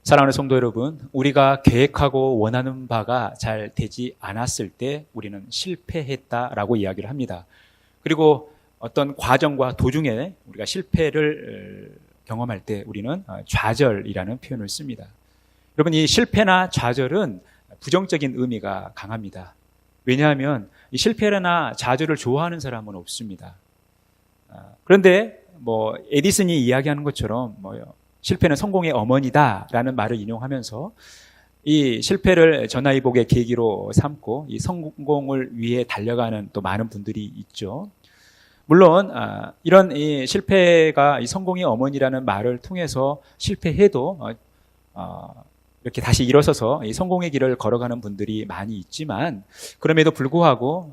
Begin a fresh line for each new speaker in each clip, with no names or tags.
사랑하는 성도 여러분, 우리가 계획하고 원하는 바가 잘 되지 않았을 때 우리는 실패했다라고 이야기를 합니다. 그리고 어떤 과정과 도중에 우리가 실패를 경험할 때 우리는 좌절이라는 표현을 씁니다. 여러분, 이 실패나 좌절은 부정적인 의미가 강합니다. 왜냐하면 이 실패나 좌절을 좋아하는 사람은 없습니다. 그런데 에디슨이 이야기하는 것처럼 실패는 성공의 어머니다라는 말을 인용하면서 이 실패를 전화위복의 계기로 삼고 이 성공을 위해 달려가는 또 많은 분들이 있죠. 물론 이런 이 실패가 이 성공의 어머니라는 말을 통해서 실패해도 이렇게 다시 일어서서 이 성공의 길을 걸어가는 분들이 많이 있지만, 그럼에도 불구하고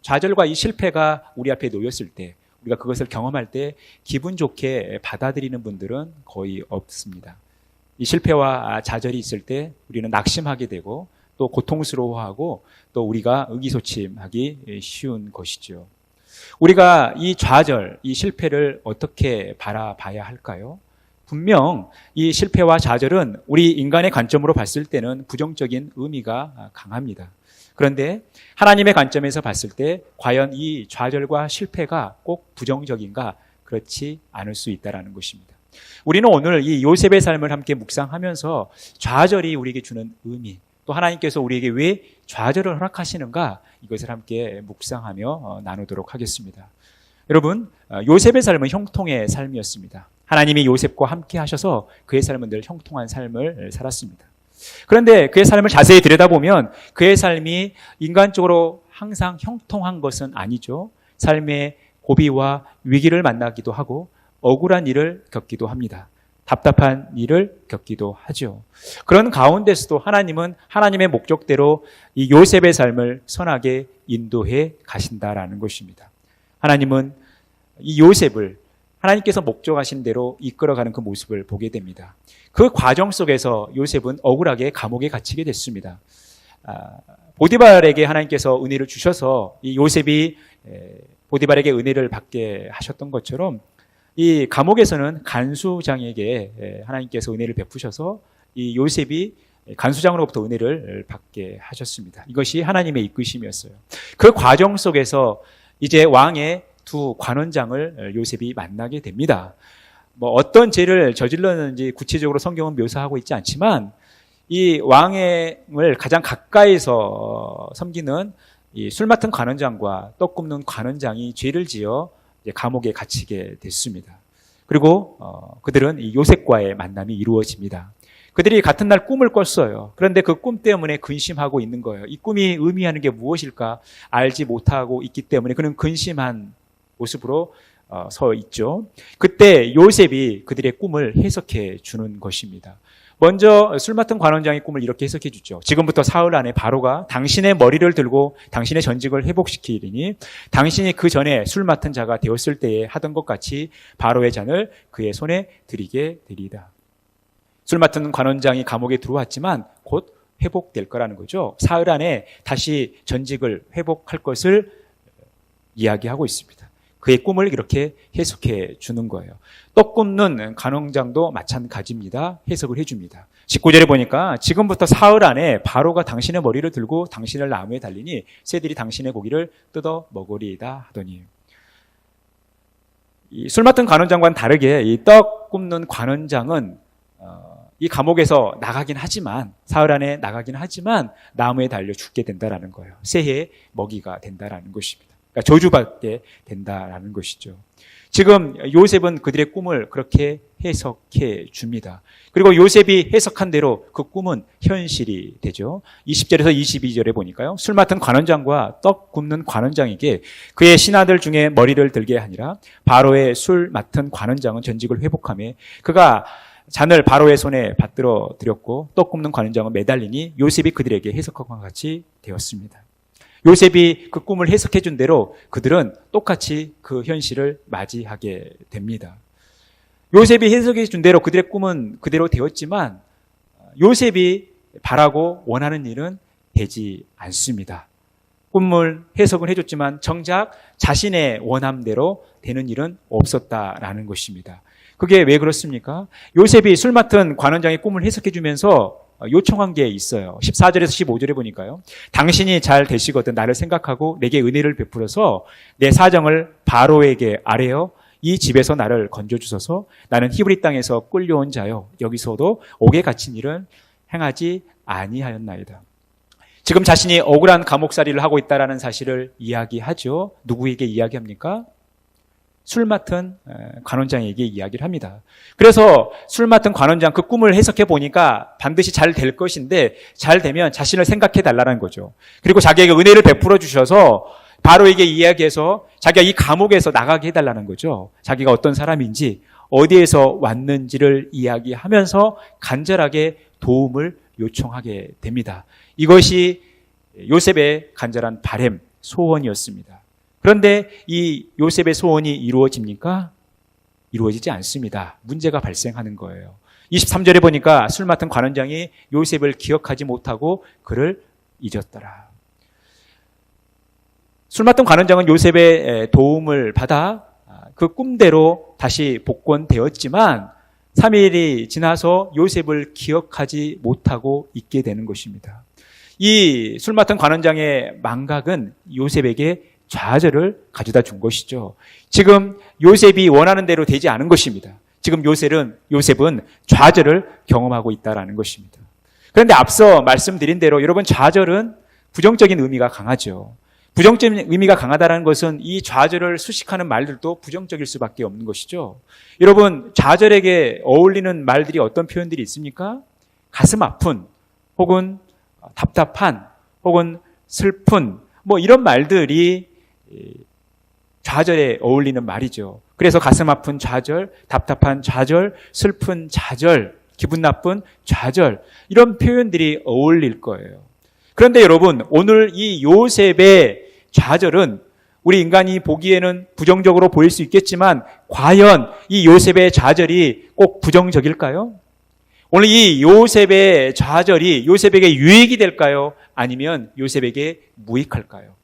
좌절과 이 실패가 우리 앞에 놓였을 때, 우리가 그것을 경험할 때 기분 좋게 받아들이는 분들은 거의 없습니다. 이 실패와 좌절이 있을 때 우리는 낙심하게 되고 또 고통스러워하고 또 우리가 의기소침하기 쉬운 것이죠. 우리가 이 좌절, 이 실패를 어떻게 바라봐야 할까요? 분명 이 실패와 좌절은 우리 인간의 관점으로 봤을 때는 부정적인 의미가 강합니다. 그런데 하나님의 관점에서 봤을 때 과연 이 좌절과 실패가 꼭 부정적인가? 그렇지 않을 수 있다는 것입니다. 우리는 오늘 이 요셉의 삶을 함께 묵상하면서 좌절이 우리에게 주는 의미, 또 하나님께서 우리에게 왜 좌절을 허락하시는가, 이것을 함께 묵상하며 나누도록 하겠습니다. 여러분, 요셉의 삶은 형통의 삶이었습니다. 하나님이 요셉과 함께 하셔서 그의 삶은 늘 형통한 삶을 살았습니다. 그런데 그의 삶을 자세히 들여다보면 그의 삶이 인간적으로 항상 형통한 것은 아니죠. 삶의 고비와 위기를 만나기도 하고 억울한 일을 겪기도 합니다. 답답한 일을 겪기도 하죠. 그런 가운데서도 하나님은 하나님의 목적대로 이 요셉의 삶을 선하게 인도해 가신다라는 것입니다. 하나님은 이 요셉을 하나님께서 목적하신 대로 이끌어가는 그 모습을 보게 됩니다. 그 과정 속에서 요셉은 억울하게 감옥에 갇히게 됐습니다. 보디발에게 하나님께서 은혜를 주셔서 이 요셉이 보디발에게 은혜를 받게 하셨던 것처럼 이 감옥에서는 간수장에게 하나님께서 은혜를 베푸셔서 이 요셉이 간수장으로부터 은혜를 받게 하셨습니다. 이것이 하나님의 이끄심이었어요. 그 과정 속에서 이제 왕의 두 관원장을 요셉이 만나게 됩니다. 어떤 죄를 저질렀는지 구체적으로 성경은 묘사하고 있지 않지만 이 왕을 가장 가까이서 섬기는 이 술 맡은 관원장과 떡 굽는 관원장이 죄를 지어 감옥에 갇히게 됐습니다. 그리고 그들은 이 요셉과의 만남이 이루어집니다. 그들이 같은 날 꿈을 꿨어요. 그런데 그 꿈 때문에 근심하고 있는 거예요. 이 꿈이 의미하는 게 무엇일까 알지 못하고 있기 때문에 그는 근심한 모습으로 서 있죠. 그때 요셉이 그들의 꿈을 해석해 주는 것입니다. 먼저 술 맡은 관원장의 꿈을 이렇게 해석해 주죠. 지금부터 사흘 안에 바로가 당신의 머리를 들고 당신의 전직을 회복시키리니 당신이 그 전에 술 맡은 자가 되었을 때에 하던 것 같이 바로의 잔을 그의 손에 드리게 되리이다. 술 맡은 관원장이 감옥에 들어왔지만 곧 회복될 거라는 거죠. 사흘 안에 다시 전직을 회복할 것을 이야기하고 있습니다. 그의 꿈을 이렇게 해석해 주는 거예요. 떡 굽는 관원장도 마찬가지입니다. 해석을 해줍니다. 19절에 보니까 지금부터 사흘 안에 바로가 당신의 머리를 들고 당신을 나무에 달리니 새들이 당신의 고기를 뜯어 먹으리이다 하더니, 이 술 맡은 관원장과는 다르게 이 떡 굽는 관원장은 이 감옥에서 나가긴 하지만, 사흘 안에 나가긴 하지만 나무에 달려 죽게 된다라는 거예요. 새의 먹이가 된다라는 것입니다. 그러니까 저주받게 된다라는 것이죠. 지금 요셉은 그들의 꿈을 그렇게 해석해 줍니다. 그리고 요셉이 해석한 대로 그 꿈은 현실이 되죠. 20절에서 22절에 보니까요. 술 맡은 관원장과 떡 굽는 관원장에게 그의 신하들 중에 머리를 들게 하니라. 바로의 술 맡은 관원장은 전직을 회복하며 그가 잔을 바로의 손에 받들어 드렸고 떡 굽는 관원장은 매달리니 요셉이 그들에게 해석한 것 같이 되었습니다. 요셉이 그 꿈을 해석해 준 대로 그들은 똑같이 그 현실을 맞이하게 됩니다. 요셉이 해석해 준 대로 그들의 꿈은 그대로 되었지만 요셉이 바라고 원하는 일은 되지 않습니다. 꿈을 해석을 해줬지만 정작 자신의 원함대로 되는 일은 없었다라는 것입니다. 그게 왜 그렇습니까? 요셉이 술 맡은 관원장의 꿈을 해석해 주면서 요청한 게 있어요. 14절에서 15절에 보니까요. 당신이 잘 되시거든 나를 생각하고 내게 은혜를 베풀어서 내 사정을 바로에게 아뢰어 이 집에서 나를 건져주소서. 나는 히브리 땅에서 끌려온 자요. 여기서도 옥에 갇힌 일은 행하지 아니하였나이다. 지금 자신이 억울한 감옥살이를 하고 있다는 사실을 이야기하죠. 누구에게 이야기합니까? 술 맡은 관원장에게 이야기를 합니다. 그래서 술 맡은 관원장 그 꿈을 해석해 보니까 반드시 잘 될 것인데 잘 되면 자신을 생각해 달라는 거죠. 그리고 자기에게 은혜를 베풀어 주셔서 바로에게 이야기해서 자기가 이 감옥에서 나가게 해달라는 거죠. 자기가 어떤 사람인지 어디에서 왔는지를 이야기하면서 간절하게 도움을 요청하게 됩니다. 이것이 요셉의 간절한 바람, 소원이었습니다. 그런데 이 요셉의 소원이 이루어집니까? 이루어지지 않습니다. 문제가 발생하는 거예요. 23절에 보니까 술 맡은 관원장이 요셉을 기억하지 못하고 그를 잊었더라. 술 맡은 관원장은 요셉의 도움을 받아 그 꿈대로 다시 복권되었지만 3일이 지나서 요셉을 기억하지 못하고 있게 되는 것입니다. 이 술 맡은 관원장의 망각은 요셉에게 좌절을 가져다 준 것이죠. 지금 요셉이 원하는 대로 되지 않은 것입니다. 지금 요셉은 좌절을 경험하고 있다는 것입니다. 그런데 앞서 말씀드린 대로 여러분 좌절은 부정적인 의미가 강하죠. 부정적인 의미가 강하다는 것은 이 좌절을 수식하는 말들도 부정적일 수밖에 없는 것이죠. 여러분 좌절에게 어울리는 말들이 어떤 표현들이 있습니까? 가슴 아픈 혹은 답답한 혹은 슬픈 이런 말들이 좌절에 어울리는 말이죠. 그래서 가슴 아픈 좌절, 답답한 좌절, 슬픈 좌절, 기분 나쁜 좌절 이런 표현들이 어울릴 거예요. 그런데 여러분 오늘 이 요셉의 좌절은 우리 인간이 보기에는 부정적으로 보일 수 있겠지만 과연 이 요셉의 좌절이 꼭 부정적일까요? 오늘 이 요셉의 좌절이 요셉에게 유익이 될까요? 아니면 요셉에게 무익할까요?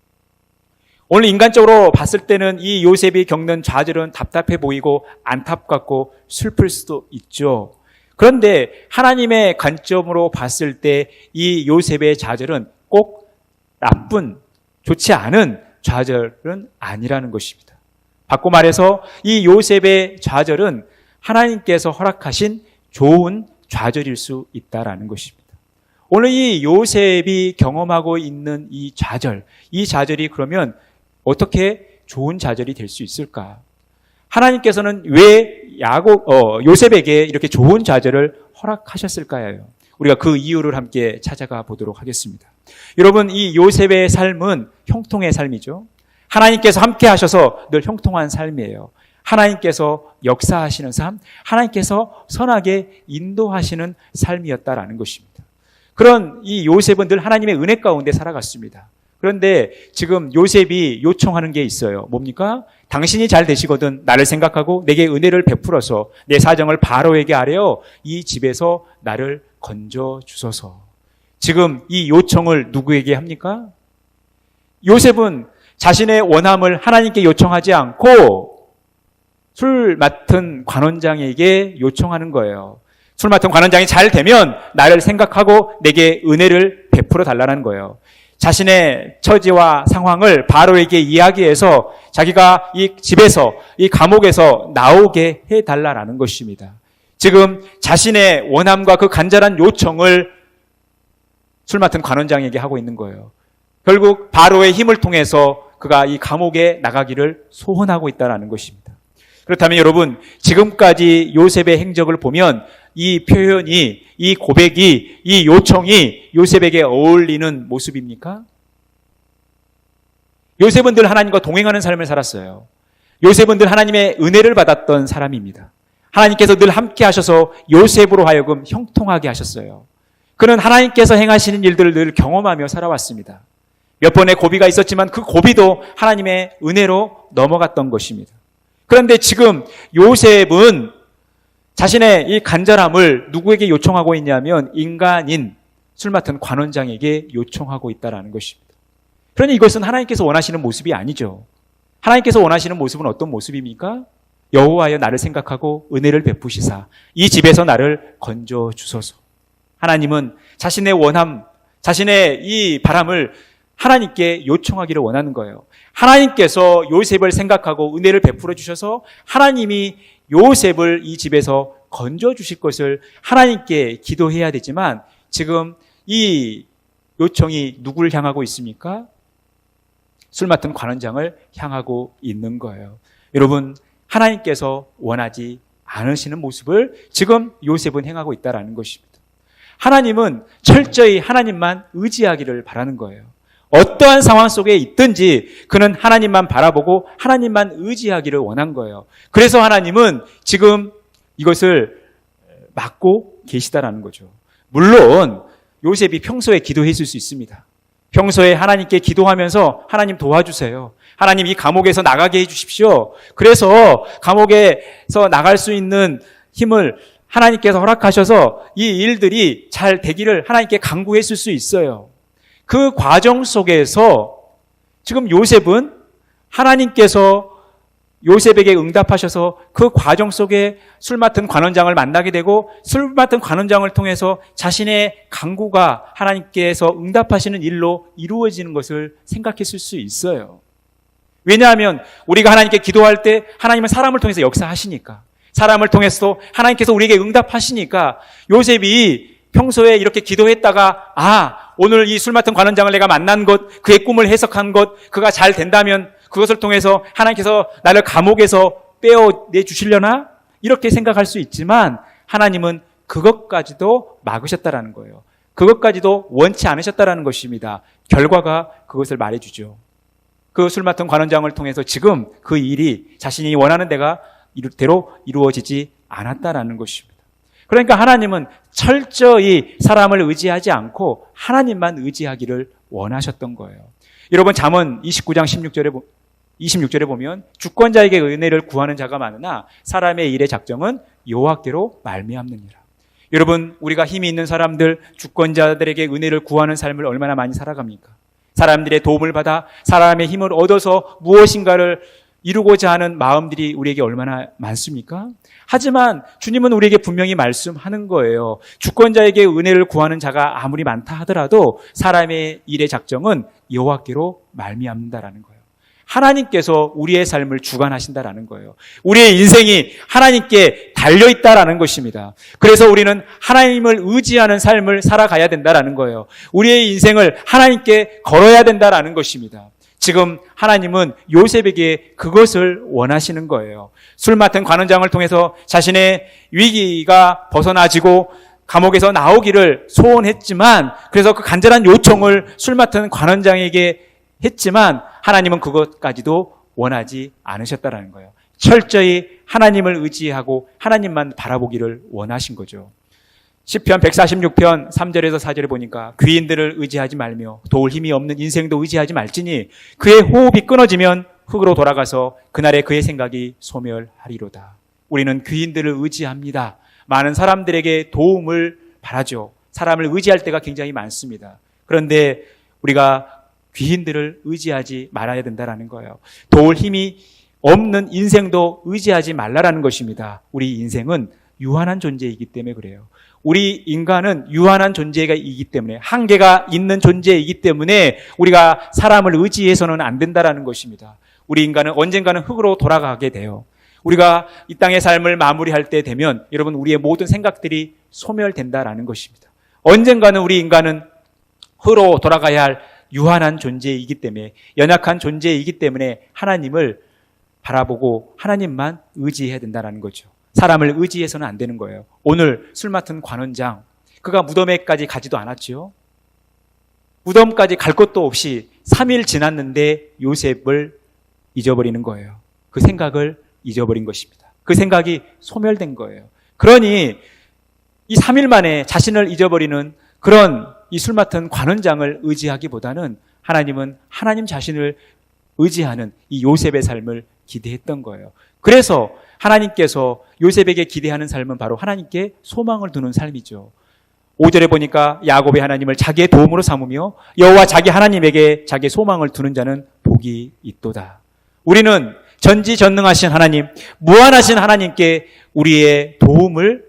오늘 인간적으로 봤을 때는 이 요셉이 겪는 좌절은 답답해 보이고 안타깝고 슬플 수도 있죠. 그런데 하나님의 관점으로 봤을 때 이 요셉의 좌절은 꼭 나쁜, 좋지 않은 좌절은 아니라는 것입니다. 바꿔 말해서 이 요셉의 좌절은 하나님께서 허락하신 좋은 좌절일 수 있다는 것입니다. 오늘 이 요셉이 경험하고 있는 이 좌절이 그러면 어떻게 좋은 좌절이 될 수 있을까? 하나님께서는 왜 요셉에게 이렇게 좋은 좌절을 허락하셨을까요? 우리가 그 이유를 함께 찾아가 보도록 하겠습니다. 여러분, 이 요셉의 삶은 형통의 삶이죠. 하나님께서 함께 하셔서 늘 형통한 삶이에요. 하나님께서 역사하시는 삶, 하나님께서 선하게 인도하시는 삶이었다라는 것입니다. 그런 이 요셉은 늘 하나님의 은혜 가운데 살아갔습니다. 그런데 지금 요셉이 요청하는 게 있어요. 뭡니까? 당신이 잘 되시거든 나를 생각하고 내게 은혜를 베풀어서 내 사정을 바로에게 아뢰어 이 집에서 나를 건져 주소서. 지금 이 요청을 누구에게 합니까? 요셉은 자신의 원함을 하나님께 요청하지 않고 술 맡은 관원장에게 요청하는 거예요. 술 맡은 관원장이 잘 되면 나를 생각하고 내게 은혜를 베풀어 달라는 거예요. 자신의 처지와 상황을 바로에게 이야기해서 자기가 이 집에서, 이 감옥에서 나오게 해달라는 것입니다. 지금 자신의 원함과 그 간절한 요청을 술 맡은 관원장에게 하고 있는 거예요. 결국 바로의 힘을 통해서 그가 이 감옥에 나가기를 소원하고 있다는 것입니다. 그렇다면 여러분, 지금까지 요셉의 행적을 보면 이 표현이, 이 고백이, 이 요청이 요셉에게 어울리는 모습입니까? 요셉은 늘 하나님과 동행하는 삶을 살았어요. 요셉은 늘 하나님의 은혜를 받았던 사람입니다. 하나님께서 늘 함께 하셔서 요셉으로 하여금 형통하게 하셨어요. 그는 하나님께서 행하시는 일들을 늘 경험하며 살아왔습니다. 몇 번의 고비가 있었지만 그 고비도 하나님의 은혜로 넘어갔던 것입니다. 그런데 지금 요셉은 자신의 이 간절함을 누구에게 요청하고 있냐면 인간인 술 맡은 관원장에게 요청하고 있다는 것입니다. 그러니 이것은 하나님께서 원하시는 모습이 아니죠. 하나님께서 원하시는 모습은 어떤 모습입니까? 여호와여 나를 생각하고 은혜를 베푸시사 이 집에서 나를 건져 주소서. 하나님은 자신의 원함, 자신의 이 바람을 하나님께 요청하기를 원하는 거예요. 하나님께서 요셉을 생각하고 은혜를 베풀어 주셔서 하나님이 요셉을 이 집에서 건져 주실 것을 하나님께 기도해야 되지만 지금 이 요청이 누구를 향하고 있습니까? 술 맡은 관원장을 향하고 있는 거예요. 여러분, 하나님께서 원하지 않으시는 모습을 지금 요셉은 행하고 있다는 것입니다. 하나님은 철저히 하나님만 의지하기를 바라는 거예요. 어떠한 상황 속에 있든지 그는 하나님만 바라보고 하나님만 의지하기를 원한 거예요. 그래서 하나님은 지금 이것을 막고 계시다라는 거죠. 물론 요셉이 평소에 기도했을 수 있습니다. 평소에 하나님께 기도하면서 하나님 도와주세요. 하나님 이 감옥에서 나가게 해주십시오. 그래서 감옥에서 나갈 수 있는 힘을 하나님께서 허락하셔서 이 일들이 잘 되기를 하나님께 간구했을 수 있어요. 그 과정 속에서 지금 요셉은 하나님께서 요셉에게 응답하셔서 그 과정 속에 술 맡은 관원장을 만나게 되고 술 맡은 관원장을 통해서 자신의 간구가 하나님께서 응답하시는 일로 이루어지는 것을 생각했을 수 있어요. 왜냐하면 우리가 하나님께 기도할 때 하나님은 사람을 통해서 역사하시니까, 사람을 통해서 하나님께서 우리에게 응답하시니까 요셉이 평소에 이렇게 기도했다가 오늘 이 술 맡은 관원장을 내가 만난 것, 그의 꿈을 해석한 것, 그가 잘 된다면 그것을 통해서 하나님께서 나를 감옥에서 빼어내 주시려나? 이렇게 생각할 수 있지만 하나님은 그것까지도 막으셨다라는 거예요. 그것까지도 원치 않으셨다라는 것입니다. 결과가 그것을 말해주죠. 그 술 맡은 관원장을 통해서 지금 그 일이 자신이 원하는 대로 이루어지지 않았다라는 것입니다. 그러니까 하나님은 철저히 사람을 의지하지 않고 하나님만 의지하기를 원하셨던 거예요. 여러분, 잠언 29장 26절에 보면 주권자에게 은혜를 구하는 자가 많으나 사람의 일의 작정은 여호와께로 말미암느니라. 여러분, 우리가 힘이 있는 사람들, 주권자들에게 은혜를 구하는 삶을 얼마나 많이 살아갑니까? 사람들의 도움을 받아 사람의 힘을 얻어서 무엇인가를 이루고자 하는 마음들이 우리에게 얼마나 많습니까? 하지만 주님은 우리에게 분명히 말씀하는 거예요. 주권자에게 은혜를 구하는 자가 아무리 많다 하더라도 사람의 일의 작정은 여호와께로 말미암는다라는 거예요. 하나님께서 우리의 삶을 주관하신다라는 거예요. 우리의 인생이 하나님께 달려있다라는 것입니다. 그래서 우리는 하나님을 의지하는 삶을 살아가야 된다라는 거예요. 우리의 인생을 하나님께 걸어야 된다라는 것입니다. 지금 하나님은 요셉에게 그것을 원하시는 거예요. 술 맡은 관원장을 통해서 자신의 위기가 벗어나지고 감옥에서 나오기를 소원했지만, 그래서 그 간절한 요청을 술 맡은 관원장에게 했지만 하나님은 그것까지도 원하지 않으셨다라는 거예요. 철저히 하나님을 의지하고 하나님만 바라보기를 원하신 거죠. 시편 146편 3절에서 4절에 보니까 귀인들을 의지하지 말며 도울 힘이 없는 인생도 의지하지 말지니 그의 호흡이 끊어지면 흙으로 돌아가서 그날에 그의 생각이 소멸하리로다. 우리는 귀인들을 의지합니다. 많은 사람들에게 도움을 바라죠. 사람을 의지할 때가 굉장히 많습니다. 그런데 우리가 귀인들을 의지하지 말아야 된다는 거예요. 도울 힘이 없는 인생도 의지하지 말라라는 것입니다. 우리 인생은 유한한 존재이기 때문에 그래요. 우리 인간은 유한한 존재이기 때문에, 한계가 있는 존재이기 때문에 우리가 사람을 의지해서는 안 된다는 것입니다. 우리 인간은 언젠가는 흙으로 돌아가게 돼요. 우리가 이 땅의 삶을 마무리할 때 되면 여러분, 우리의 모든 생각들이 소멸된다라는 것입니다. 언젠가는 우리 인간은 흙으로 돌아가야 할 유한한 존재이기 때문에, 연약한 존재이기 때문에 하나님을 바라보고 하나님만 의지해야 된다는 거죠. 사람을 의지해서는 안 되는 거예요. 오늘 술 맡은 관원장, 그가 무덤에까지 가지도 않았죠. 무덤까지 갈 것도 없이 3일 지났는데 요셉을 잊어버리는 거예요. 그 생각을 잊어버린 것입니다. 그 생각이 소멸된 거예요. 그러니 이 3일 만에 자신을 잊어버리는 그런 이 술 맡은 관원장을 의지하기보다는 하나님은 하나님 자신을 의지하는 이 요셉의 삶을 기대했던 거예요. 그래서 하나님께서 요셉에게 기대하는 삶은 바로 하나님께 소망을 두는 삶이죠. 5절에 보니까 야곱의 하나님을 자기의 도움으로 삼으며 여호와 자기 하나님에게 자기의 소망을 두는 자는 복이 있도다. 우리는 전지전능하신 하나님, 무한하신 하나님께 우리의 도움을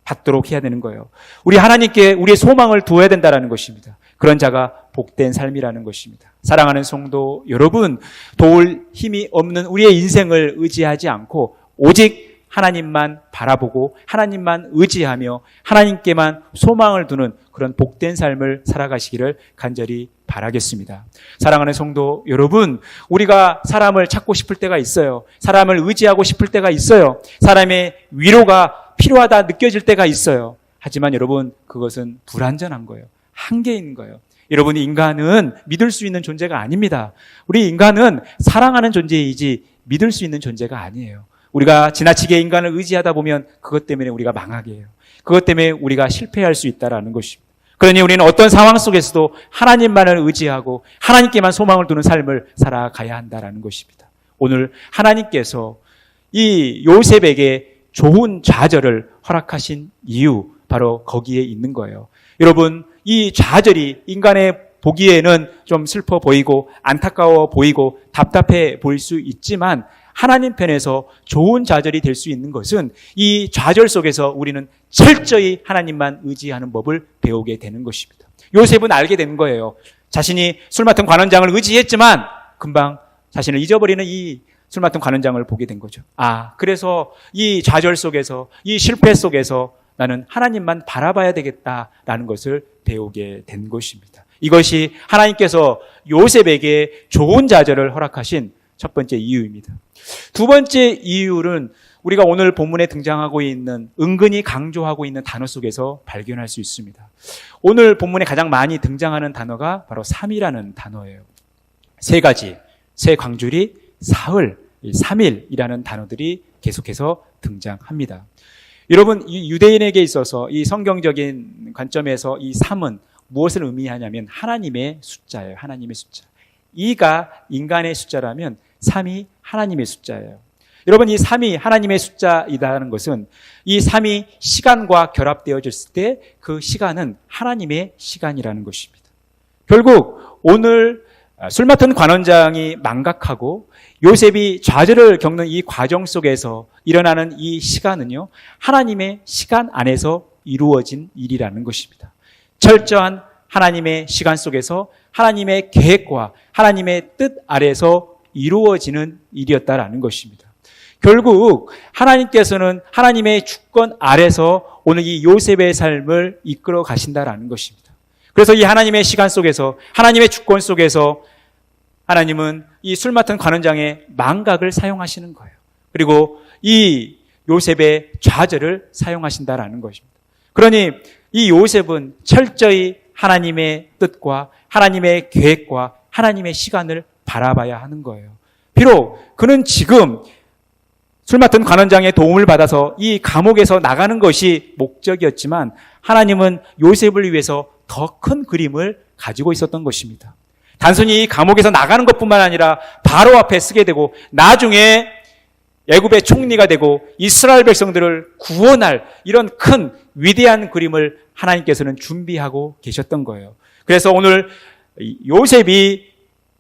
받도록 해야 되는 거예요. 우리 하나님께 우리의 소망을 두어야 된다는 것입니다. 그런 자가 복된 삶이라는 것입니다. 사랑하는 성도 여러분, 도울 힘이 없는 우리의 인생을 의지하지 않고 오직 하나님만 바라보고 하나님만 의지하며 하나님께만 소망을 두는 그런 복된 삶을 살아가시기를 간절히 바라겠습니다. 사랑하는 성도 여러분, 우리가 사람을 찾고 싶을 때가 있어요. 사람을 의지하고 싶을 때가 있어요. 사람의 위로가 필요하다 느껴질 때가 있어요. 하지만 여러분, 그것은 불완전한 거예요. 한계인 거예요. 여러분, 인간은 믿을 수 있는 존재가 아닙니다. 우리 인간은 사랑하는 존재이지 믿을 수 있는 존재가 아니에요. 우리가 지나치게 인간을 의지하다 보면 그것 때문에 우리가 망하게 해요. 그것 때문에 우리가 실패할 수 있다는 것입니다. 그러니 우리는 어떤 상황 속에서도 하나님만을 의지하고 하나님께만 소망을 두는 삶을 살아가야 한다는 것입니다. 오늘 하나님께서 이 요셉에게 좋은 좌절을 허락하신 이유, 바로 거기에 있는 거예요. 여러분, 이 좌절이 인간의 보기에는 좀 슬퍼 보이고 안타까워 보이고 답답해 보일 수 있지만 하나님 편에서 좋은 좌절이 될 수 있는 것은 이 좌절 속에서 우리는 철저히 하나님만 의지하는 법을 배우게 되는 것입니다. 요셉은 알게 된 거예요. 자신이 술 맡은 관원장을 의지했지만 금방 자신을 잊어버리는 이 술 맡은 관원장을 보게 된 거죠. 그래서 이 좌절 속에서, 이 실패 속에서 나는 하나님만 바라봐야 되겠다라는 것을 배우게 된 것입니다. 이것이 하나님께서 요셉에게 좋은 좌절을 허락하신 첫 번째 이유입니다. 두 번째 이유는 우리가 오늘 본문에 등장하고 있는, 은근히 강조하고 있는 단어 속에서 발견할 수 있습니다. 오늘 본문에 가장 많이 등장하는 단어가 바로 3이라는 단어예요. 세 가지, 세 광줄이 사흘, 3일이라는 단어들이 계속해서 등장합니다. 여러분, 이 유대인에게 있어서 이 성경적인 관점에서 이 3은 무엇을 의미하냐면 하나님의 숫자예요. 하나님의 숫자. 2가 인간의 숫자라면 3이 하나님의 숫자예요. 여러분, 이 3이 하나님의 숫자이다는 것은 이 3이 시간과 결합되어졌을 때 그 시간은 하나님의 시간이라는 것입니다. 결국 오늘 술 맡은 관원장이 망각하고 요셉이 좌절을 겪는 이 과정 속에서 일어나는 이 시간은요, 하나님의 시간 안에서 이루어진 일이라는 것입니다. 철저한 하나님의 시간 속에서 하나님의 계획과 하나님의 뜻 아래서 이루어지는 일이었다라는 것입니다. 결국 하나님께서는 하나님의 주권 아래서 오늘 이 요셉의 삶을 이끌어 가신다라는 것입니다. 그래서 이 하나님의 시간 속에서, 하나님의 주권 속에서 하나님은 이 술 맡은 관원장의 망각을 사용하시는 거예요. 그리고 이 요셉의 좌절을 사용하신다라는 것입니다. 그러니 이 요셉은 철저히 하나님의 뜻과 하나님의 계획과 하나님의 시간을 바라봐야 하는 거예요. 비록 그는 지금 술 맡은 관원장의 도움을 받아서 이 감옥에서 나가는 것이 목적이었지만 하나님은 요셉을 위해서 더 큰 그림을 가지고 있었던 것입니다. 단순히 이 감옥에서 나가는 것뿐만 아니라 바로 앞에 쓰게 되고 나중에 애굽의 총리가 되고 이스라엘 백성들을 구원할 이런 큰 위대한 그림을 하나님께서는 준비하고 계셨던 거예요. 그래서 오늘 요셉이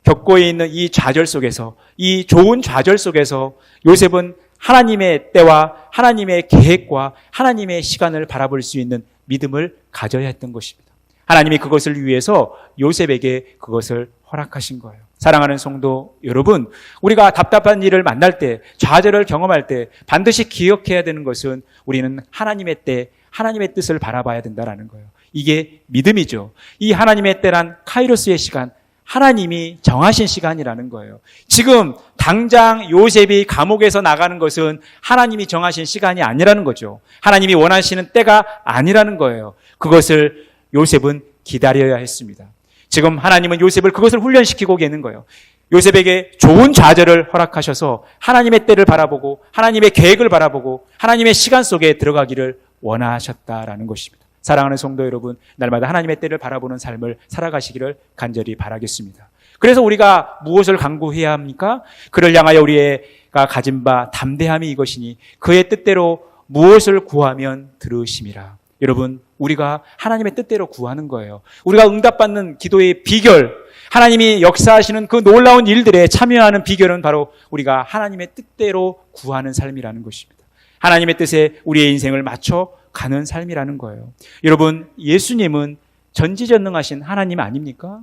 겪고 있는 이 좌절 속에서, 이 좋은 좌절 속에서 요셉은 하나님의 때와 하나님의 계획과 하나님의 시간을 바라볼 수 있는 믿음을 가져야 했던 것입니다. 하나님이 그것을 위해서 요셉에게 그것을 허락하신 거예요. 사랑하는 성도 여러분, 우리가 답답한 일을 만날 때, 좌절을 경험할 때 반드시 기억해야 되는 것은 우리는 하나님의 때, 하나님의 뜻을 바라봐야 된다는 거예요. 이게 믿음이죠. 이 하나님의 때란 카이로스의 시간, 하나님이 정하신 시간이라는 거예요. 지금 당장 요셉이 감옥에서 나가는 것은 하나님이 정하신 시간이 아니라는 거죠. 하나님이 원하시는 때가 아니라는 거예요. 그것을 요셉은 기다려야 했습니다. 지금 하나님은 요셉을 그것을 훈련시키고 계는 거예요. 요셉에게 좋은 좌절을 허락하셔서 하나님의 때를 바라보고 하나님의 계획을 바라보고 하나님의 시간 속에 들어가기를 원하셨다라는 것입니다. 사랑하는 성도 여러분, 날마다 하나님의 때를 바라보는 삶을 살아가시기를 간절히 바라겠습니다. 그래서 우리가 무엇을 간구해야 합니까? 그를 향하여 우리가 가진 바 담대함이 이것이니 그의 뜻대로 무엇을 구하면 들으심이라. 여러분, 우리가 하나님의 뜻대로 구하는 거예요. 우리가 응답받는 기도의 비결, 하나님이 역사하시는 그 놀라운 일들에 참여하는 비결은 바로 우리가 하나님의 뜻대로 구하는 삶이라는 것입니다. 하나님의 뜻에 우리의 인생을 맞춰 가는 삶이라는 거예요. 여러분, 예수님은 전지전능하신 하나님 아닙니까?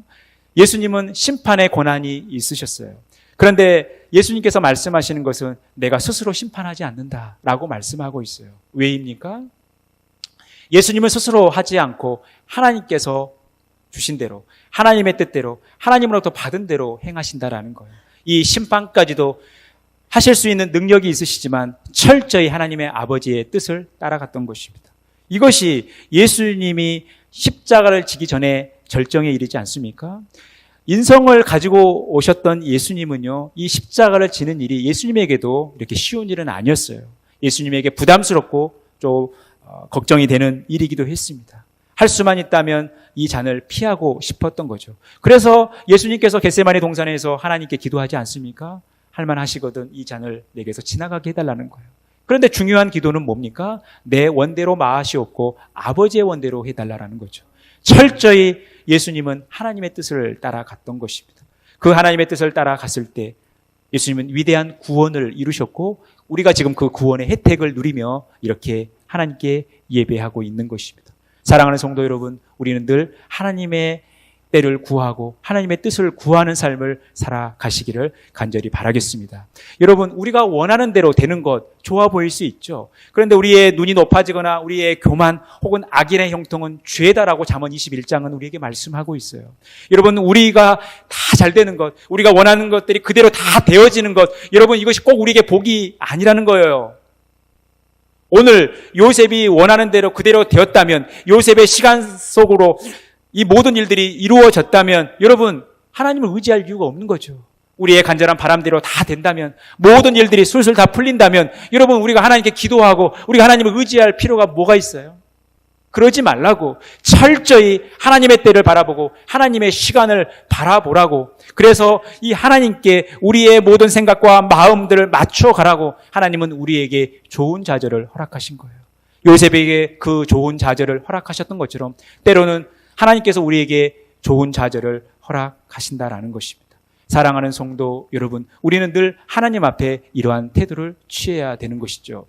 예수님은 심판의 권한이 있으셨어요. 그런데 예수님께서 말씀하시는 것은 내가 스스로 심판하지 않는다라고 말씀하고 있어요. 왜입니까? 예수님은 스스로 하지 않고 하나님께서 주신 대로, 하나님의 뜻대로, 하나님으로부터 받은 대로 행하신다라는 거예요. 이 심판까지도 하실 수 있는 능력이 있으시지만 철저히 하나님의 아버지의 뜻을 따라갔던 것입니다. 이것이 예수님이 십자가를 지기 전에 절정에 이르지 않습니까? 인성을 가지고 오셨던 예수님은요, 이 십자가를 지는 일이 예수님에게도 이렇게 쉬운 일은 아니었어요. 예수님에게 부담스럽고 좀 걱정이 되는 일이기도 했습니다. 할 수만 있다면 이 잔을 피하고 싶었던 거죠. 그래서 예수님께서 겟세마네 동산에서 하나님께 기도하지 않습니까? 할만하시거든 이 잔을 내게서 지나가게 해달라는 거예요. 그런데 중요한 기도는 뭡니까? 내 원대로 마하시옵고 아버지의 원대로 해달라는 거죠. 철저히 예수님은 하나님의 뜻을 따라갔던 것입니다. 그 하나님의 뜻을 따라갔을 때 예수님은 위대한 구원을 이루셨고 우리가 지금 그 구원의 혜택을 누리며 이렇게 하나님께 예배하고 있는 것입니다. 사랑하는 성도 여러분, 우리는 늘 하나님의 때를 구하고 하나님의 뜻을 구하는 삶을 살아가시기를 간절히 바라겠습니다. 여러분, 우리가 원하는 대로 되는 것 좋아 보일 수 있죠. 그런데 우리의 눈이 높아지거나 우리의 교만 혹은 악인의 형통은 죄다라고 잠언 21장은 우리에게 말씀하고 있어요. 여러분, 우리가 다 잘 되는 것, 우리가 원하는 것들이 그대로 다 되어지는 것, 여러분 이것이 꼭 우리에게 복이 아니라는 거예요. 오늘 요셉이 원하는 대로 그대로 되었다면, 요셉의 시간 속으로 이 모든 일들이 이루어졌다면 여러분 하나님을 의지할 이유가 없는 거죠. 우리의 간절한 바람대로 다 된다면, 모든 일들이 술술 다 풀린다면 여러분 우리가 하나님께 기도하고 우리가 하나님을 의지할 필요가 뭐가 있어요? 그러지 말라고, 철저히 하나님의 때를 바라보고 하나님의 시간을 바라보라고, 그래서 이 하나님께 우리의 모든 생각과 마음들을 맞춰가라고 하나님은 우리에게 좋은 좌절을 허락하신 거예요. 요셉에게 그 좋은 좌절을 허락하셨던 것처럼 때로는 하나님께서 우리에게 좋은 좌절을 허락하신다라는 것입니다. 사랑하는 성도 여러분, 우리는 늘 하나님 앞에 이러한 태도를 취해야 되는 것이죠.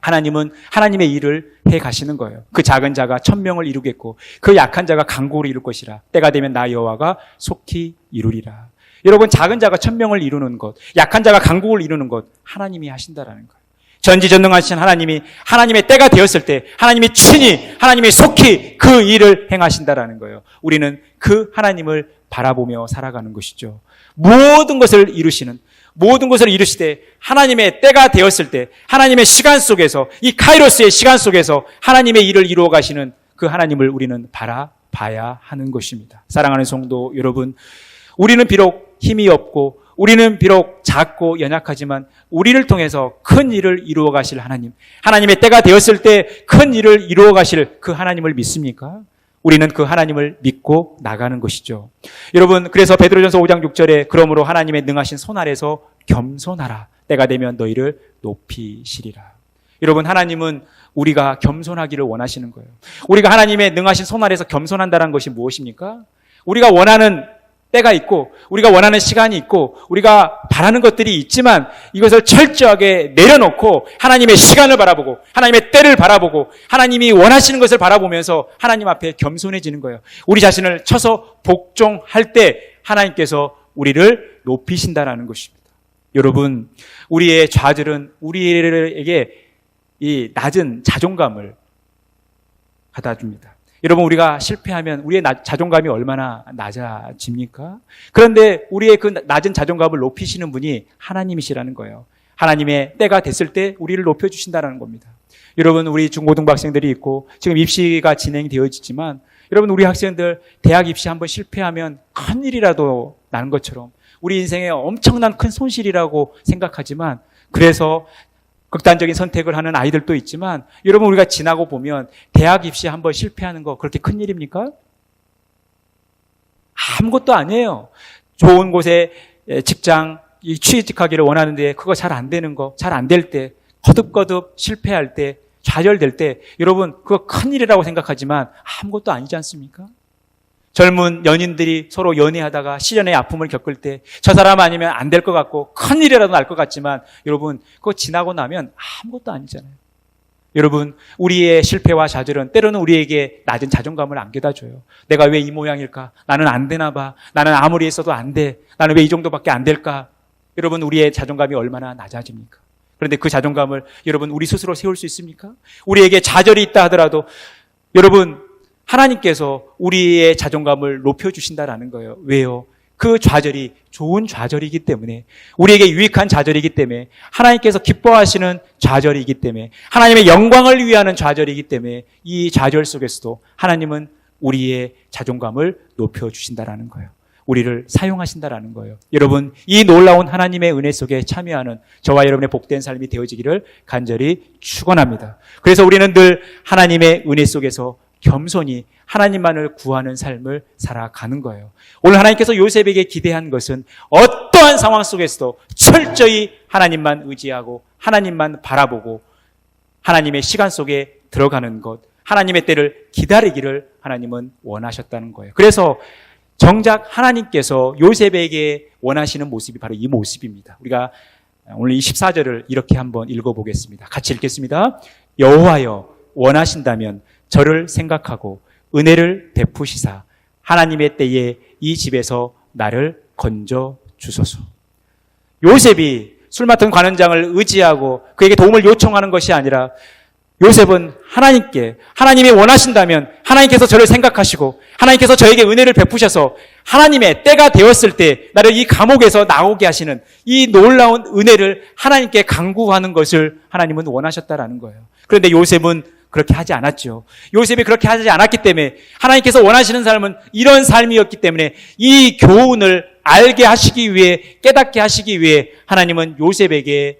하나님은 하나님의 일을 해 가시는 거예요. 그 작은 자가 1000명을 이루겠고 그 약한 자가 강국을 이룰 것이라. 때가 되면 나 여호와가 속히 이루리라. 여러분, 작은 자가 1000명을 이루는 것, 약한 자가 강국을 이루는 것 하나님이 하신다라는 거예요. 전지전능하신 하나님이 하나님의 때가 되었을 때 하나님이 친히, 하나님이 속히 그 일을 행하신다라는 거예요. 우리는 그 하나님을 바라보며 살아가는 것이죠. 모든 것을 이루시는, 모든 것을 이루시되 하나님의 때가 되었을 때 하나님의 시간 속에서, 이 카이로스의 시간 속에서 하나님의 일을 이루어 가시는 그 하나님을 우리는 바라봐야 하는 것입니다. 사랑하는 성도 여러분, 우리는 비록 힘이 없고 우리는 비록 작고 연약하지만 우리를 통해서 큰 일을 이루어 가실 하나님, 하나님의 때가 되었을 때 큰 일을 이루어 가실 그 하나님을 믿습니까? 우리는 그 하나님을 믿고 나가는 것이죠. 여러분, 그래서 베드로전서 5장 6절에 그러므로 하나님의 능하신 손 아래서 겸손하라. 때가 되면 너희를 높이시리라. 여러분, 하나님은 우리가 겸손하기를 원하시는 거예요. 우리가 하나님의 능하신 손 아래서 겸손한다는 것이 무엇입니까? 우리가 원하는 때가 있고 우리가 원하는 시간이 있고 우리가 바라는 것들이 있지만 이것을 철저하게 내려놓고 하나님의 시간을 바라보고 하나님의 때를 바라보고 하나님이 원하시는 것을 바라보면서 하나님 앞에 겸손해지는 거예요. 우리 자신을 쳐서 복종할 때 하나님께서 우리를 높이신다라는 것입니다. 여러분, 우리의 좌절은 우리에게 이 낮은 자존감을 받아줍니다. 여러분, 우리가 실패하면 우리의 자존감이 얼마나 낮아집니까? 그런데 우리의 그 낮은 자존감을 높이시는 분이 하나님이시라는 거예요. 하나님의 때가 됐을 때 우리를 높여주신다는 겁니다. 여러분, 우리 중고등부 학생들이 있고 지금 입시가 진행되어지지만 여러분, 우리 학생들 대학 입시 한번 실패하면 큰일이라도 나는 것처럼 우리 인생에 엄청난 큰 손실이라고 생각하지만, 그래서 극단적인 선택을 하는 아이들도 있지만 여러분, 우리가 지나고 보면 대학 입시 한번 실패하는 거 그렇게 큰일입니까? 아무것도 아니에요. 좋은 곳에 직장 취직하기를 원하는데 그거 잘 안 되는 거, 잘 안 될 때, 거듭거듭 실패할 때, 좌절될 때 여러분, 그거 큰일이라고 생각하지만 아무것도 아니지 않습니까? 젊은 연인들이 서로 연애하다가 시련의 아픔을 겪을 때 저 사람 아니면 안 될 것 같고 큰일이라도 날 것 같지만 여러분 그거 지나고 나면 아무것도 아니잖아요. 여러분 우리의 실패와 좌절은 때로는 우리에게 낮은 자존감을 안겨다줘요. 내가 왜 이 모양일까? 나는 안 되나 봐. 나는 아무리 했어도 안 돼. 나는 왜 이 정도밖에 안 될까? 여러분 우리의 자존감이 얼마나 낮아집니까? 그런데 그 자존감을 여러분 우리 스스로 세울 수 있습니까? 우리에게 좌절이 있다 하더라도 여러분 하나님께서 우리의 자존감을 높여주신다라는 거예요. 왜요? 그 좌절이 좋은 좌절이기 때문에, 우리에게 유익한 좌절이기 때문에, 하나님께서 기뻐하시는 좌절이기 때문에, 하나님의 영광을 위하는 좌절이기 때문에 이 좌절 속에서도 하나님은 우리의 자존감을 높여주신다라는 거예요. 우리를 사용하신다라는 거예요. 여러분 이 놀라운 하나님의 은혜 속에 참여하는 저와 여러분의 복된 삶이 되어지기를 간절히 축원합니다. 그래서 우리는 늘 하나님의 은혜 속에서 겸손히 하나님만을 구하는 삶을 살아가는 거예요. 오늘 하나님께서 요셉에게 기대한 것은 어떠한 상황 속에서도 철저히 하나님만 의지하고 하나님만 바라보고 하나님의 시간 속에 들어가는 것, 하나님의 때를 기다리기를 하나님은 원하셨다는 거예요. 그래서 정작 하나님께서 요셉에게 원하시는 모습이 바로 이 모습입니다. 우리가 오늘 이 14절을 이렇게 한번 읽어보겠습니다. 같이 읽겠습니다. 여호와여 원하신다면 저를 생각하고 은혜를 베푸시사 하나님의 때에 이 집에서 나를 건져 주소서. 요셉이 술 맡은 관원장을 의지하고 그에게 도움을 요청하는 것이 아니라 요셉은 하나님께, 하나님이 원하신다면 하나님께서 저를 생각하시고 하나님께서 저에게 은혜를 베푸셔서 하나님의 때가 되었을 때 나를 이 감옥에서 나오게 하시는 이 놀라운 은혜를 하나님께 간구하는 것을 하나님은 원하셨다라는 거예요. 그런데 요셉은 그렇게 하지 않았죠. 요셉이 그렇게 하지 않았기 때문에 하나님께서 원하시는 삶은 이런 삶이었기 때문에 이 교훈을 알게 하시기 위해, 깨닫게 하시기 위해 하나님은 요셉에게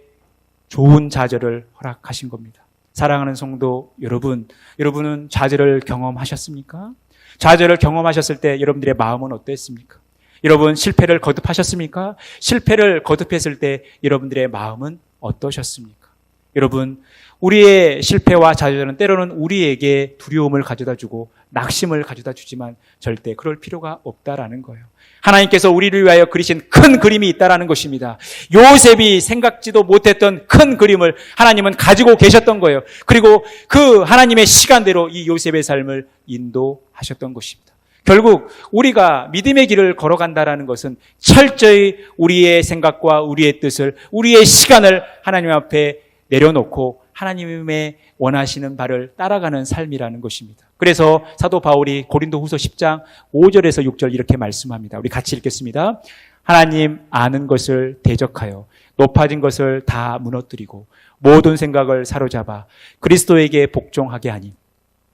좋은 좌절을 허락하신 겁니다. 사랑하는 성도 여러분, 여러분은 좌절을 경험하셨습니까? 좌절을 경험하셨을 때 여러분들의 마음은 어땠습니까? 여러분 실패를 거듭하셨습니까? 실패를 거듭했을 때 여러분들의 마음은 어떠셨습니까? 여러분 우리의 실패와 좌절은 때로는 우리에게 두려움을 가져다주고 낙심을 가져다주지만 절대 그럴 필요가 없다라는 거예요. 하나님께서 우리를 위하여 그리신 큰 그림이 있다라는 것입니다. 요셉이 생각지도 못했던 큰 그림을 하나님은 가지고 계셨던 거예요. 그리고 그 하나님의 시간대로 이 요셉의 삶을 인도하셨던 것입니다. 결국 우리가 믿음의 길을 걸어간다라는 것은 철저히 우리의 생각과 우리의 뜻을, 우리의 시간을 하나님 앞에 내려놓고 하나님의 원하시는 바를 따라가는 삶이라는 것입니다. 그래서 사도 바울이 고린도후서 10장 5절에서 6절 이렇게 말씀합니다. 우리 같이 읽겠습니다. 하나님 아는 것을 대적하여 높아진 것을 다 무너뜨리고 모든 생각을 사로잡아 그리스도에게 복종하게 하니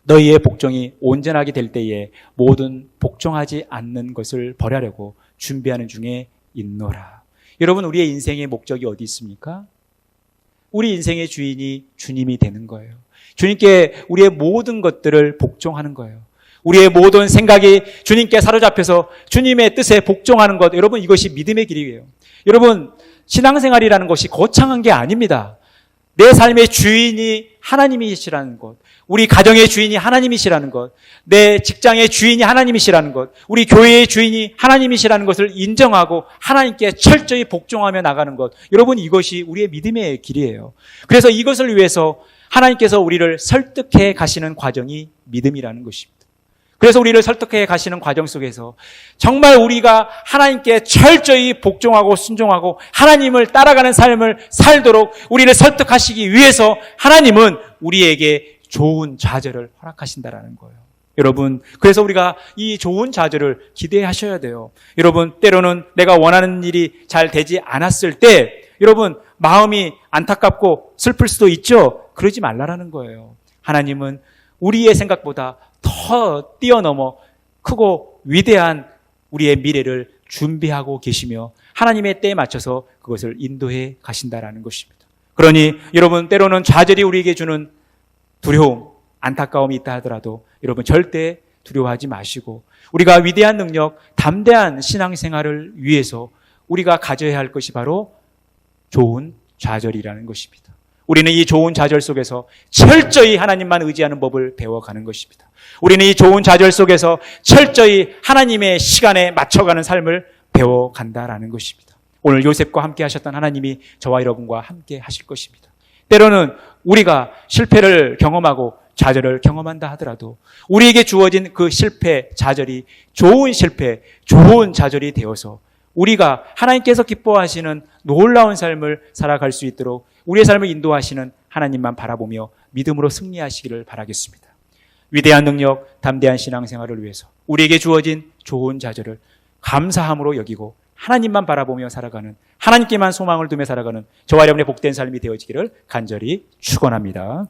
너희의 복종이 온전하게 될 때에 모든 복종하지 않는 것을 버리려고 준비하는 중에 있노라. 여러분 우리의 인생의 목적이 어디 있습니까? 우리 인생의 주인이 주님이 되는 거예요. 주님께 우리의 모든 것들을 복종하는 거예요. 우리의 모든 생각이 주님께 사로잡혀서 주님의 뜻에 복종하는 것, 여러분 이것이 믿음의 길이에요. 여러분 신앙생활이라는 것이 거창한 게 아닙니다. 내 삶의 주인이 하나님이시라는 것, 우리 가정의 주인이 하나님이시라는 것, 내 직장의 주인이 하나님이시라는 것, 우리 교회의 주인이 하나님이시라는 것을 인정하고 하나님께 철저히 복종하며 나가는 것, 여러분 이것이 우리의 믿음의 길이에요. 그래서 이것을 위해서 하나님께서 우리를 설득해 가시는 과정이 믿음이라는 것입니다. 그래서 우리를 설득해 가시는 과정 속에서 정말 우리가 하나님께 철저히 복종하고 순종하고 하나님을 따라가는 삶을 살도록 우리를 설득하시기 위해서 하나님은 우리에게 좋은 좌절을 허락하신다라는 거예요. 여러분, 그래서 우리가 이 좋은 좌절을 기대하셔야 돼요. 여러분, 때로는 내가 원하는 일이 잘 되지 않았을 때 여러분 마음이 안타깝고 슬플 수도 있죠. 그러지 말라라는 거예요. 하나님은 우리의 생각보다 더 뛰어넘어 크고 위대한 우리의 미래를 준비하고 계시며 하나님의 때에 맞춰서 그것을 인도해 가신다라는 것입니다. 그러니 여러분 때로는 좌절이 우리에게 주는 두려움, 안타까움이 있다 하더라도 여러분 절대 두려워하지 마시고 우리가 위대한 능력, 담대한 신앙생활을 위해서 우리가 가져야 할 것이 바로 좋은 좌절이라는 것입니다. 우리는 이 좋은 좌절 속에서 철저히 하나님만 의지하는 법을 배워가는 것입니다. 우리는 이 좋은 좌절 속에서 철저히 하나님의 시간에 맞춰가는 삶을 배워간다라는 것입니다. 오늘 요셉과 함께 하셨던 하나님이 저와 여러분과 함께 하실 것입니다. 때로는 우리가 실패를 경험하고 좌절을 경험한다 하더라도 우리에게 주어진 그 실패, 좌절이 좋은 실패, 좋은 좌절이 되어서 우리가 하나님께서 기뻐하시는 놀라운 삶을 살아갈 수 있도록 우리의 삶을 인도하시는 하나님만 바라보며 믿음으로 승리하시기를 바라겠습니다. 위대한 능력, 담대한 신앙생활을 위해서 우리에게 주어진 좋은 좌절을 감사함으로 여기고 하나님만 바라보며 살아가는, 하나님께만 소망을 두며 살아가는 저와 여러분의 복된 삶이 되어지기를 간절히 축원합니다.